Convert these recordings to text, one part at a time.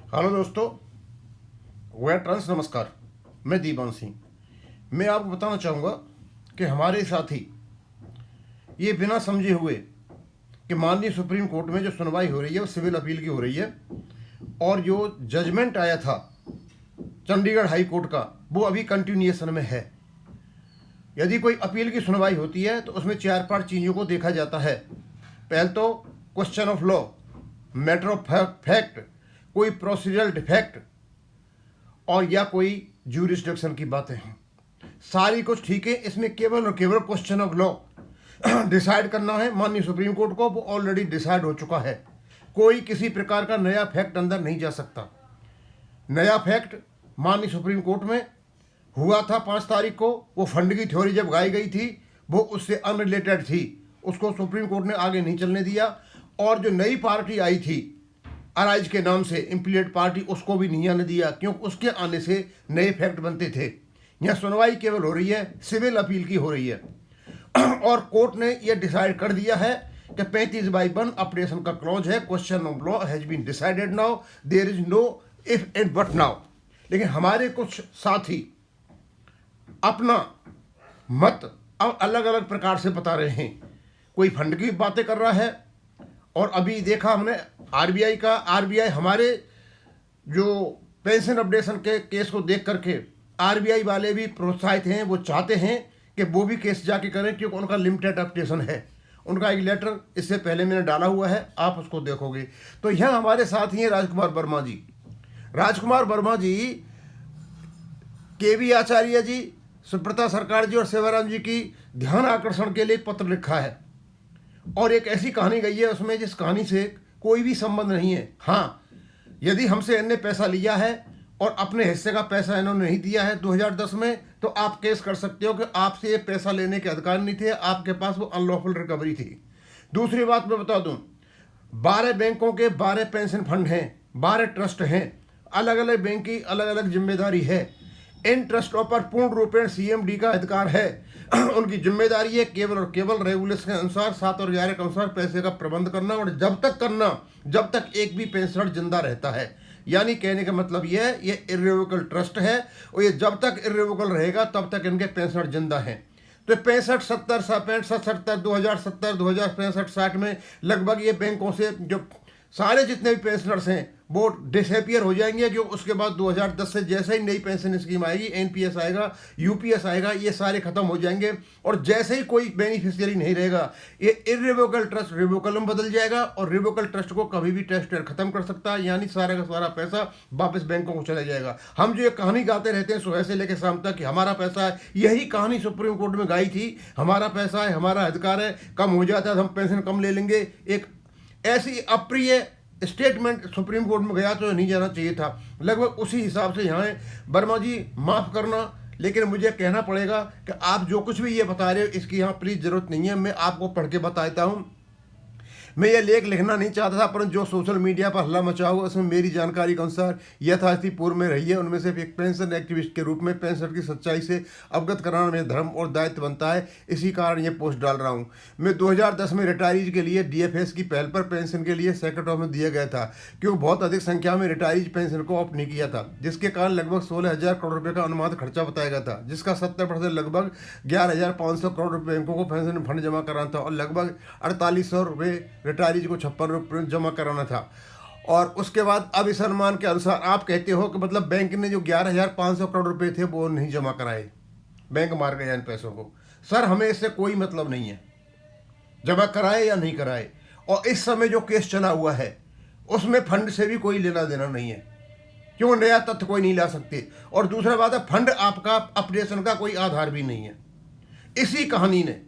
Hello दोस्तों, where trans नमस्कार। मैं दीवान सिंह। मैं आपको बताना चाहूँगा कि हमारे साथी ये बिना समझे हुए कि माननीय सुप्रीम कोर्ट में जो सुनवाई हो रही है वो सिविल अपील की हो रही है, और जो जजमेंट आया था चंडीगढ़ हाई कोर्ट का वो अभी कंटिन्यूएशन में है। यदि कोई अपील की सुनवाई होती है तो उसमें 4-5 चीज़ों को देखा जाता है। पहले तो question of law, matter of fact, कोई प्रोसीजरल डिफेक्ट और या कोई ज्यूरिसडिक्शन की बातें हैं। सारी कुछ ठीक है, इसमें केवल और केवल क्वेश्चन ऑफ लॉ डिसाइड करना है माननीय सुप्रीम कोर्ट को। वो ऑलरेडी डिसाइड हो चुका है। कोई किसी प्रकार का नया फैक्ट अंदर नहीं जा सकता। नया फैक्ट माननीय सुप्रीम कोर्ट में हुआ था 5 तारीख को। वो फंड की थ्योरी जब गाई गई थी वो उससे अनरिलेटेड थी, उसको सुप्रीम कोर्ट ने आगे नहीं चलने दिया। और जो नई पार्टी आई थी अराइज के नाम से, इम्प्लीड पार्टी, उसको भी नहीं आने दिया, क्योंकि उसके आने से नए फैक्ट बनते थे। यहाँ सुनवाई केवल हो रही है, सिविल अपील की हो रही है। और कोर्ट ने यह डिसाइड कर दिया है कि 35/1 ऑपरेशन का क्लॉज है। Question of law has been decided now, there is no if and but now. लेकिन हमारे कुछ साथी अपना मत अब अलग अलग प्रकार से बता रहे हैं। कोई फंड की बातें कर रहा है, और अभी देखा हमने आरबीआई हमारे जो पेंशन अपडेशन के केस को देख करके आरबीआई वाले भी प्रोत्साहित हैं। वो चाहते हैं कि वो भी केस जाके करें, क्योंकि उनका लिमिटेड अपडेशन है। उनका एक लेटर इससे पहले मैंने डाला हुआ है, आप उसको देखोगे तो यहाँ हमारे साथ ही हैं राजकुमार वर्मा जी। राजकुमार वर्मा जी, केवी आचार्य जी, सुब्रता सरकार जी और सेवाराम जी की ध्यान आकर्षण के लिए एक पत्र लिखा है, और एक ऐसी कहानी गई है उसमें जिस कहानी से कोई भी संबंध नहीं है। हाँ, यदि हमसे इन्होंने पैसा लिया है और अपने हिस्से का पैसा इन्होंने नहीं दिया है 2010 में, तो आप केस कर सकते हो कि आपसे ये पैसा लेने के अधिकार नहीं थे, आपके पास वो अनलॉफुल रिकवरी थी। दूसरी बात मैं बता दूं, 12 बैंकों के 12 पेंशन फंड हैं, 12 ट्रस्ट हैं, अलग अलग बैंक की अलग अलग जिम्मेदारी है। इन ट्रस्टों पर पूर्ण रूपेण सीएमडी का अधिकार है। उनकी जिम्मेदारी है केवल और केवल रेगुलेशन के अनुसार 7 और 11 के अनुसार पैसे का प्रबंध करना, और जब तक करना जब तक एक भी पेंशनर जिंदा रहता है। यानी कहने का मतलब ये है, ये इर्रेवोकेबल ट्रस्ट है, और ये जब तक इर्रेवोकेबल रहेगा तब तक इनके पेंशनर जिंदा हैं। तो 65, 70, 65, 70, 2070, 2065, 60 में लगभग ये बैंकों से जो सारे जितने भी पेंशनर्स हैं वो डिसअपियर हो जाएंगे, क्योंकि उसके बाद 2010 से जैसे ही नई पेंशन स्कीम आएगी, एनपीएस आएगा, यूपीएस आएगा, ये सारे खत्म हो जाएंगे। और जैसे ही कोई बेनिफिशियरी नहीं रहेगा, ये इर्रिवोकेबल ट्रस्ट रिवोकेबल में बदल जाएगा, और रिवोकेबल ट्रस्ट को कभी भी ट्रस्टर खत्म कर सकता है। यानी सारा का सारा पैसा वापस बैंकों को चला जाएगा। हम जो ये कहानी गाते रहते हैं सुबह से लेकर शाम तक कि हमारा पैसा है, यही कहानी सुप्रीम कोर्ट में गाई थी। हमारा पैसा है, हमारा अधिकार है, कम हो जाता है तो हम पेंशन कम ले लेंगे। एक ऐसी अप्रिय स्टेटमेंट सुप्रीम कोर्ट में गया तो नहीं जाना चाहिए था। लगभग उसी हिसाब से यहाँ है। वर्मा जी माफ़ करना, लेकिन मुझे कहना पड़ेगा कि आप जो कुछ भी ये बता रहे हो इसकी यहाँ प्लीज़ ज़रूरत नहीं है। मैं आपको पढ़ के बताता हूँ। मैं ये लेख लिखना नहीं चाहता था, परंतु जो सोशल मीडिया पर हल्ला मचा हुआ उसमें मेरी जानकारी के अनुसार यथास्थिति पूर्व में रही है। उनमें से एक पेंशन एक्टिविस्ट के रूप में पेंशन की सच्चाई से अवगत कराना मेरा धर्म और दायित्व बनता है। इसी कारण ये पोस्ट डाल रहा हूँ। मैं 2010 में रिटायरीज के लिए डीएफएस की पहल पर पेंशन के लिए सेक्रेटरी में दिया गया था, क्योंकि बहुत अधिक संख्या में रिटायरीज पेंशन को ऑप्ट नहीं किया था, जिसके कारण लगभग 16,000 करोड़ रुपये का अनुमानित खर्चा बताया गया था, जिसका 70% लगभग 11,500 करोड़ रुपये बैंकों को पेंशन फंड जमा कराना था, और लगभग 4,800 रुपये रिटायरीज को 56 रुपये जमा कराना था। और उसके बाद अब इस अनुमान के अनुसार आप कहते हो कि मतलब बैंक ने जो 11,500 करोड़ रुपए थे वो नहीं जमा कराए, बैंक मार गया इन पैसों को। सर, हमें इससे कोई मतलब नहीं है जमा कराए या नहीं कराए। और इस समय जो केस चला हुआ है उसमें फंड से भी कोई लेना देना नहीं है, क्यों नया तथ्य कोई नहीं ला सकते। और दूसरा बात है, फंड आपका अपडेशन का कोई आधार भी नहीं है। इसी कहानी ने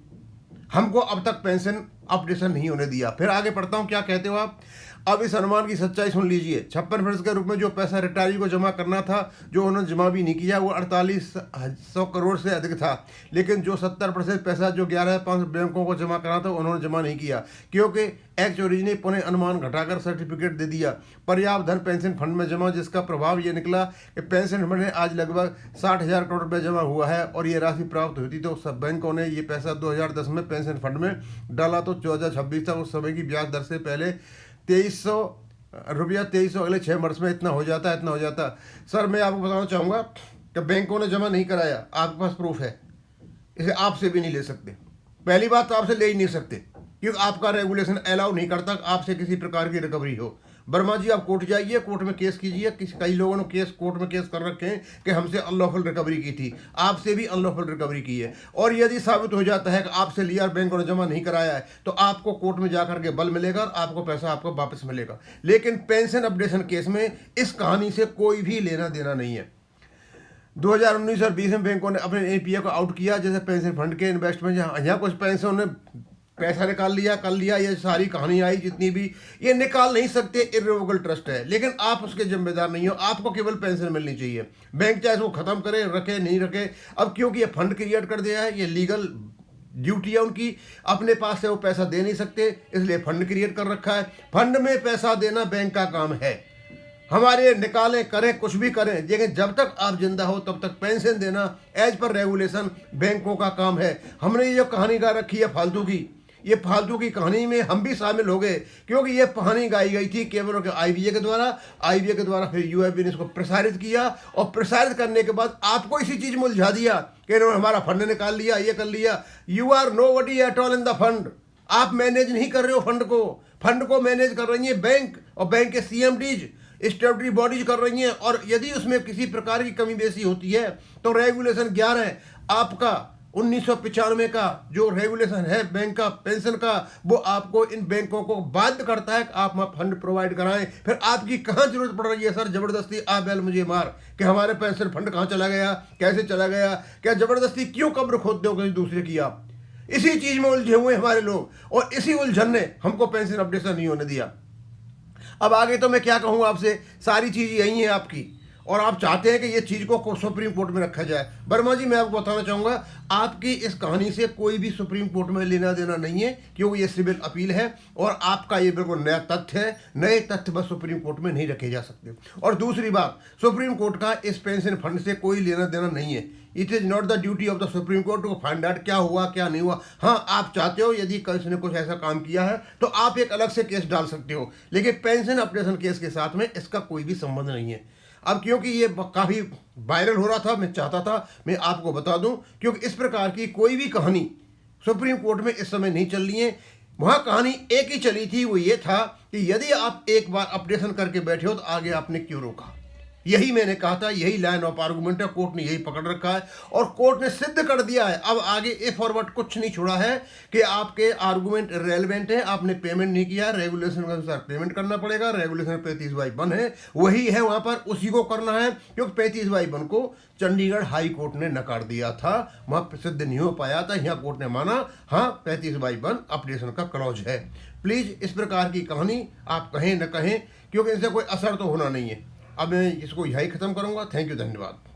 हमको अब तक पेंशन अपडेशन नहीं होने दिया। फिर आगे पढ़ता हूँ, क्या कहते हो आप। अब इस अनुमान की सच्चाई सुन लीजिए। 56% के रूप में जो पैसा रिटायरी को जमा करना था, जो उन्होंने जमा भी नहीं किया, वो 4,800 करोड़ से अधिक था। लेकिन जो 70% पैसा जो 11,500 बैंकों को जमा करना था उन्होंने जमा नहीं किया, क्योंकि एक्ट ओरिजिन ने पुनः अनुमान घटाकर सर्टिफिकेट दे दिया। पर्याप्त धन पेंशन फंड में जमा, जिसका प्रभाव ये निकला कि पेंशन फंड में आज लगभग 60,000 करोड़ रुपये जमा हुआ है, और ये राशि प्राप्त हुई थी तो सब बैंकों ने ये पैसा 2010 में पेंशन फंड में डाला तो 2026 तक उस समय की ब्याज दर से पहले 2300 रुपया 2300 अगले 6 वर्ष में इतना हो जाता है, इतना हो जाता है। सर मैं आपको बताना चाहूँगा कि बैंकों ने जमा नहीं कराया, आपके पास प्रूफ है, इसे आपसे भी नहीं ले सकते। पहली बात तो आपसे ले ही नहीं सकते क्योंकि आपका रेगुलेशन अलाउ नहीं करता कि आपसे किसी प्रकार की रिकवरी हो। वर्मा जी आप कोर्ट जाइए, कोर्ट में केस कीजिए। कई लोगों ने कोर्ट में केस कर रखे हैं कि हमसे अनलॉफुल रिकवरी की थी, आपसे भी अनलॉफुल रिकवरी की है। और यदि साबित हो जाता है कि आपसे लिया और बैंकों ने जमा नहीं कराया है तो आपको कोर्ट में जाकर के बल मिलेगा और आपको पैसा आपको वापस मिलेगा। लेकिन पेंशन अपडेशन केस में इस कहानी से कोई भी लेना देना नहीं है। 2019 और 20 में बैंकों ने अपने एपीए को आउट किया, जैसे पेंशन फंड के इन्वेस्टमेंट, यहाँ कुछ पेंशन ने पैसा निकाल लिया, कर लिया, ये सारी कहानी आई जितनी भी, ये निकाल नहीं सकते, इर्रिवोकेबल ट्रस्ट है। लेकिन आप उसके जिम्मेदार नहीं हो, आपको केवल पेंशन मिलनी चाहिए। बैंक चाहे उसको खत्म करे, रखे नहीं रखे, अब क्योंकि ये फंड क्रिएट कर दिया है, ये लीगल ड्यूटी है उनकी, अपने पास से वो पैसा दे नहीं सकते, इसलिए फंड क्रिएट कर रखा है। फंड में पैसा देना बैंक का काम है, हमारे निकालें करें कुछ भी करें, लेकिन जब तक आप जिंदा हो तब तक पेंशन देना एज पर रेगुलेशन बैंकों का काम है। हमने ये जो कहानी गा रखी है फालतू की, ये फालतू की कहानी में हम भी शामिल हो गए क्योंकि ये कहानी गाई गई थी केवल के आईबीए के द्वारा फिर यूएपी ने इसको प्रसारित किया और प्रसारित करने के बाद आपको इसी चीज में उलझा दिया कि इन्होंने हमारा फंड निकाल लिया, ये कर लिया। You are nobody at all in the fund. आप मैनेज नहीं कर रहे हो फंड को मैनेज कर रही है बैंक, और बैंक के सीएमडीज स्टेटरी बॉडीज कर रही हैं। और यदि उसमें किसी प्रकार की कमी बेसी होती है तो रेगुलेशन 11 आपका 1995 का जो रेगुलेशन है बैंक का पेंशन का, वो आपको इन बैंकों को बाध्य करता है कि आप फंड प्रोवाइड कराएं। फिर आपकी कहाँ जरूरत पड़ रही है सर जबरदस्ती आ बैल मुझे मार कि हमारे पेंशन फंड कहाँ चला गया, कैसे चला गया, क्या जबरदस्ती क्यों कब्र खोदते हो किसी दूसरे की आप? इसी चीज में उलझे हुए हमारे लोग, और इसी उलझन ने हमको पेंशन अपडेशन नहीं होने दिया। अब आगे तो मैं क्या कहूँ आपसे, सारी चीज़ यही है आपकी, और आप चाहते हैं कि ये चीज़ को सुप्रीम कोर्ट में रखा जाए। वर्मा जी मैं आपको बताना चाहूँगा, आपकी इस कहानी से कोई भी सुप्रीम कोर्ट में लेना देना नहीं है क्योंकि ये सिविल अपील है और आपका ये बिल्कुल नया तथ्य है। नए तथ्य बस सुप्रीम कोर्ट में नहीं रखे जा सकते। और दूसरी बात, सुप्रीम कोर्ट का इस पेंशन फंड से कोई लेना देना नहीं है। It is not the duty of the supreme court to find out क्या हुआ क्या नहीं हुआ। हाँ, आप चाहते हो यदि किसी ने कुछ ऐसा काम किया है तो आप एक अलग से केस डाल सकते हो, लेकिन पेंशन अपडेशन केस के साथ में इसका कोई भी संबंध नहीं है। अब क्योंकि ये काफ़ी वायरल हो रहा था, मैं चाहता था मैं आपको बता दूं, क्योंकि इस प्रकार की कोई भी कहानी सुप्रीम कोर्ट में इस समय नहीं चल रही है। वहाँ कहानी एक ही चली थी, वो ये था कि यदि आप एक बार अपडेशन करके बैठे हो तो आगे आपने क्यों रोका। यही मैंने कहा था, यही लाइन ऑफ आर्गूमेंट है, कोर्ट ने यही पकड़ रखा है और कोर्ट ने सिद्ध कर दिया है। अब आगे ए फॉरवर्ड कुछ नहीं छोड़ा है कि आपके आर्गूमेंट रेलेवेंट है, आपने पेमेंट नहीं किया, रेगुलेशन के अनुसार पेमेंट करना पड़ेगा। रेगुलेशन 35/1 है, वही है वहाँ पर, उसी को करना है, क्योंकि 35/1 को चंडीगढ़ हाई कोर्ट ने नकार दिया था, वहाँ सिद्ध नहीं हो पाया था। यहाँ कोर्ट ने माना हाँ 35/1 अपडेशन का क्लॉज है। प्लीज़ इस प्रकार की कहानी आप कहें न कहें, क्योंकि इनसे कोई असर तो होना नहीं है। अब मैं इसको यही ख़त्म करूँगा। थैंक यू, धन्यवाद।